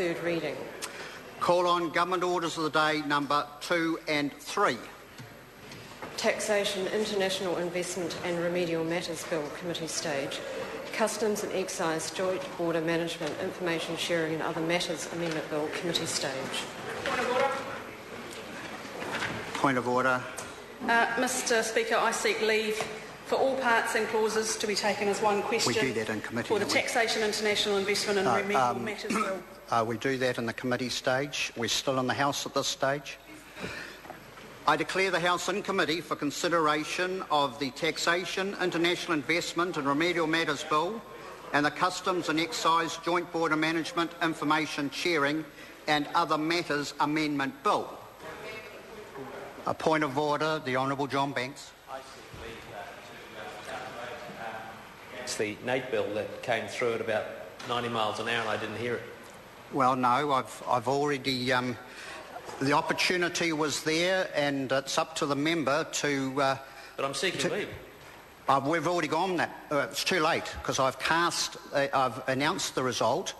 third reading. Call on Government Orders of the Day number 2 and 3. Taxation, International Investment and Remedial Matters Bill, Committee Stage. Customs and Excise Joint Border Management, Information Sharing and Other Matters Amendment Bill, Committee Stage. Point of order. Mr Speaker, I seek leave for all parts and clauses to be taken as one question. We do that in committee. For the Taxation, International Investment and Remedial Matters Bill. We do that in the committee stage. We're still in the House at this stage. I declare the House in committee for consideration of the Taxation, International Investment and Remedial Matters Bill and the Customs and Excise Joint Border Management, Information Sharing and Other Matters Amendment Bill. A point of order, the Honourable John Banks. It's the Nate bill that came through at about 90 miles an hour and I didn't hear it. Well, no, I've already... the opportunity was there, and it's up to the member to... but I'm seeking leave. We've already gone that. It's too late, because I've announced the result.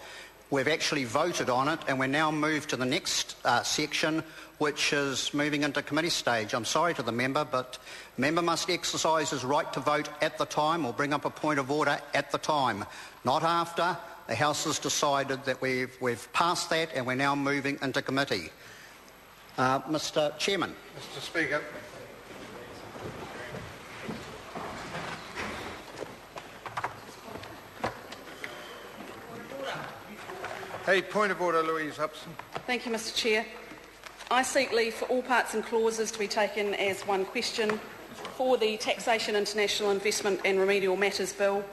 We've actually voted on it, and we're now moved to the next section, which is moving into committee stage. I'm sorry to the member, but the member must exercise his right to vote at the time or bring up a point of order at the time, not after. The House has decided that we've passed that, and we're now moving into committee. Mr Chairman. Mr Speaker. A point of order, Louise Upson. Thank you, Mr Chair. I seek leave for all parts and clauses to be taken as one question for the Taxation, International Investment and Remedial Matters Bill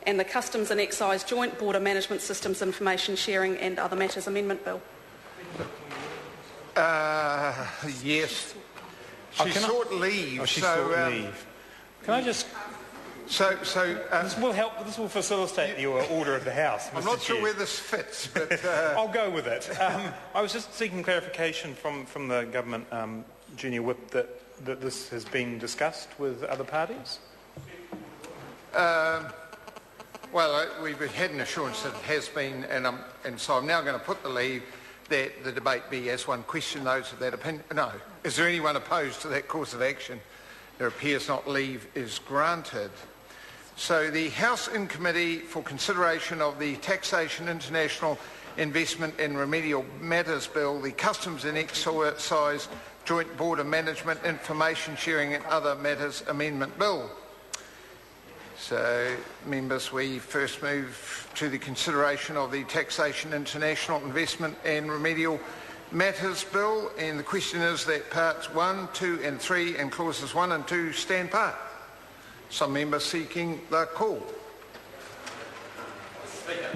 and the Customs and Excise Joint Border Management Systems Information Sharing and Other Matters Amendment Bill. Yes. She sought leave. Oh, she sought leave. Can I just... this will help. This will facilitate the order of the House. I'm not sure where this fits, but... I'll go with it. I was just seeking clarification from the government junior whip that this has been discussed with other parties. Well, we've had an assurance that it has been, and so I'm now going to put the leave that the debate be as one question. Those of that opinion? No. Is there anyone opposed to that course of action? There appears not. Leave is granted. So the House in committee for consideration of the Taxation, International Investment and Remedial Matters Bill, the Customs and Excise Joint Border Management, Information Sharing and Other Matters Amendment Bill. So, members, we first move to the consideration of the Taxation, International Investment and Remedial Matters Bill, and the question is that parts 1, 2 and 3 and clauses 1 and 2 stand part. Some members seeking the call.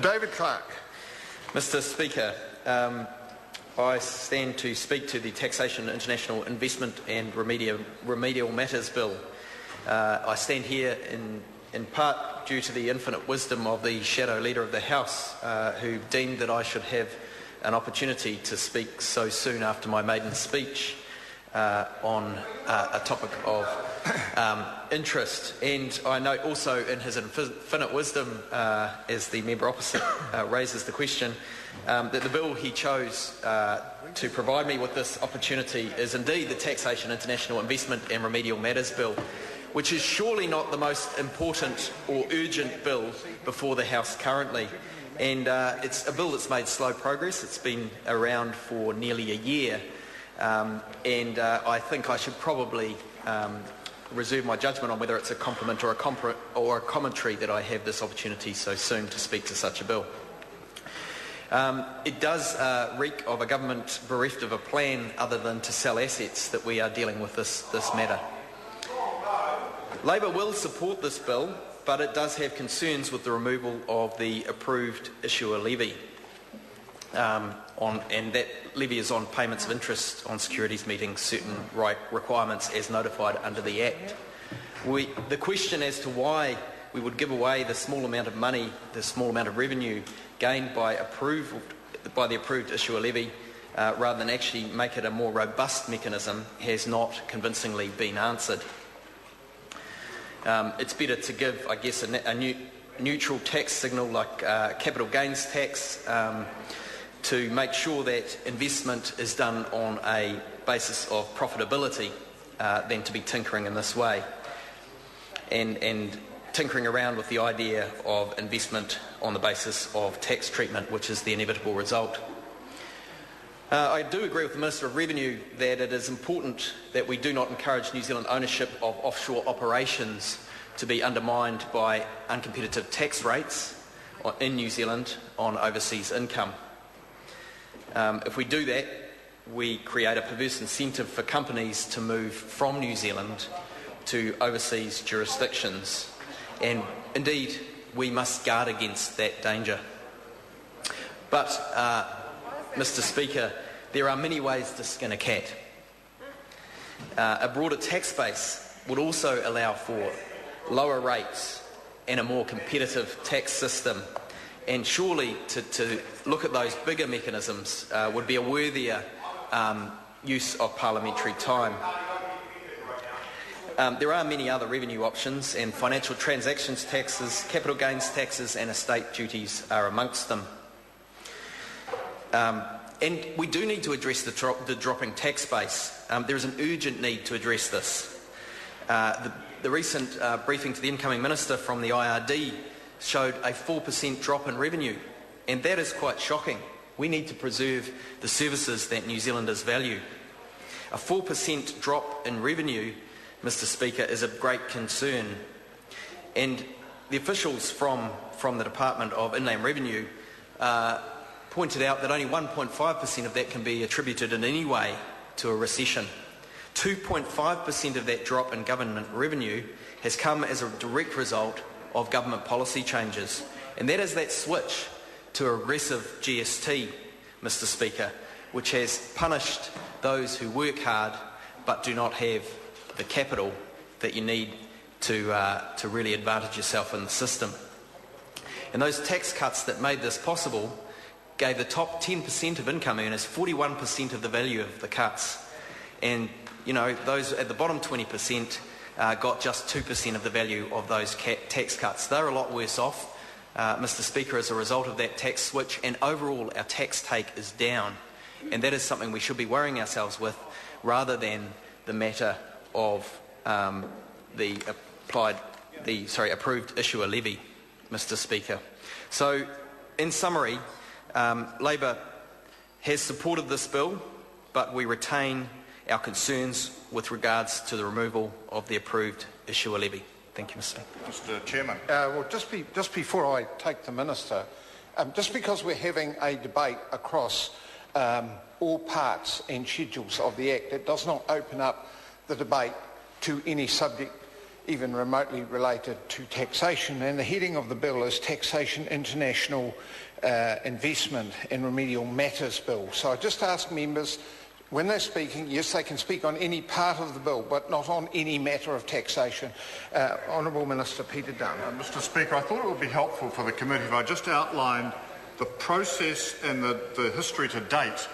David Clark. Mr Speaker, I stand to speak to the Taxation, International Investment and Remedial Matters Bill. I stand here in part due to the infinite wisdom of the shadow leader of the House, who deemed that I should have an opportunity to speak so soon after my maiden speech on a topic of interest. And I note also in his infinite wisdom, as the member opposite raises the question, that the bill he chose to provide me with this opportunity is indeed the Taxation, International Investment and Remedial Matters Bill, which is surely not the most important or urgent bill before the House currently. And it's a bill that's made slow progress. It's been around for nearly a year. And I think I should probably reserve my judgment on whether it's a compliment or a commentary that I have this opportunity so soon to speak to such a bill. It does reek of a government bereft of a plan other than to sell assets that we are dealing with this matter. Labor will support this bill, but it does have concerns with the removal of the approved issuer levy. And that levy is on payments of interest on securities meeting certain requirements as notified under the Act. The question as to why we would give away the small amount of money, the small amount of revenue gained by the approved issuer levy, rather than actually make it a more robust mechanism, has not convincingly been answered. It's better to give, I guess, a neutral tax signal like capital gains tax to make sure that investment is done on a basis of profitability than to be tinkering in this way and tinkering around with the idea of investment on the basis of tax treatment, which is the inevitable result. I do agree with the Minister of Revenue that it is important that we do not encourage New Zealand ownership of offshore operations to be undermined by uncompetitive tax rates in New Zealand on overseas income. If we do that, we create a perverse incentive for companies to move from New Zealand to overseas jurisdictions, and indeed we must guard against that danger. But, Mr. Speaker, there are many ways to skin a cat. A broader tax base would also allow for lower rates and a more competitive tax system, and surely to look at those bigger mechanisms would be a worthier use of parliamentary time. There are many other revenue options, and financial transactions taxes, capital gains taxes and estate duties are amongst them. And we do need to address the dropping tax base. There is an urgent need to address this. The recent briefing to the incoming Minister from the IRD showed a 4% drop in revenue, and that is quite shocking. We need to preserve the services that New Zealanders value. A 4% drop in revenue, Mr. Speaker, is of great concern, and the officials from the Department of Inland Revenue pointed out that only 1.5% of that can be attributed in any way to a recession. 2.5% of that drop in government revenue has come as a direct result of government policy changes, and that is that switch to aggressive GST, Mr. Speaker, which has punished those who work hard but do not have the capital that you need to really advantage yourself in the system. And those tax cuts that made this possible gave the top 10% of income earners 41% of the value of the cuts. And, you know, those at the bottom 20% got just 2% of the value of those tax cuts. They're a lot worse off, Mr. Speaker, as a result of that tax switch, and overall our tax take is down. And that is something we should be worrying ourselves with, rather than the matter of the approved issuer levy, Mr. Speaker. So, in summary, Labor has supported this bill, but we retain our concerns with regards to the removal of the approved issuer levy. Thank you, Mr. Speaker. Mr. Chairman. Well, just before I take the Minister, just because we're having a debate across all parts and schedules of the Act, it does not open up the debate to any subject even remotely related to taxation. And the heading of the bill is Taxation, International Investment and Remedial Matters Bill. So I just ask members, when they're speaking, yes, they can speak on any part of the bill, but not on any matter of taxation. Honourable Minister Peter Dunn. Mr. Speaker, I thought it would be helpful for the committee if I just outlined the process and the history to date